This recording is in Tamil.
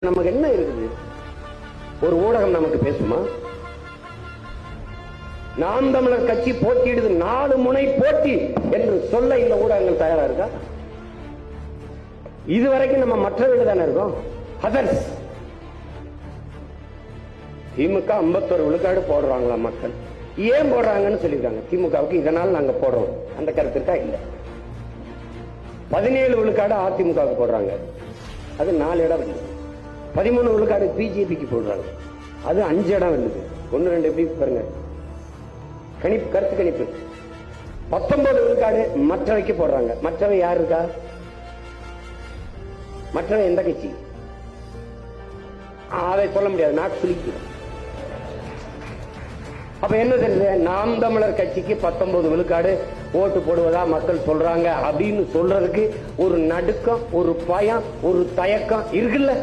நமக்கு என்ன இருக்குது? ஒரு ஊடகம் நமக்கு பேசுமா? நாம் தமிழர் கட்சி போட்டியிடுது 4 முனை போட்டி என்று சொல்ல இந்த ஊடகங்கள் தயாரா இருக்கா? இதுவரைக்கும் நம்ம மற்றவர்கள் தானே இருக்கோம். அதர்ஸ் திமுக 51 விழுக்காடு போடுறாங்களா மக்கள்? ஏன் போடுறாங்கன்னு சொல்லியிருக்காங்க. திமுகவுக்கு இதனால் நாங்க போடுறோம் அந்த கருத்து இருக்கா? இல்ல. 17 விழுக்காடு அதிமுகவுக்கு போடுறாங்க, அது 4 இடம் வருது. 13 விழுக்காடு பிஜேபிக்கு போடுறாங்க, அது 5 இடம் வருது. 1 2 எப்படி பாருங்க, கணிப்பு, கருத்து கணிப்பு. 19 விழுக்காடு மற்றவைக்கு போடுறாங்க. மற்றவை யாரு இருக்கா? மற்றவை எந்த கட்சி? அதை சொல்ல முடியாது, நான் சொல்லிக்கிறேன். அப்ப என்ன தெரியுது? நாம் தமிழர் கட்சிக்கு 19 விழுக்காடு ஓட்டு போடுவதா மக்கள் சொல்றாங்க அப்படின்னு சொல்றதுக்கு ஒரு நடுக்கம், ஒரு பயம், ஒரு தயக்கம் இருக்குல்ல.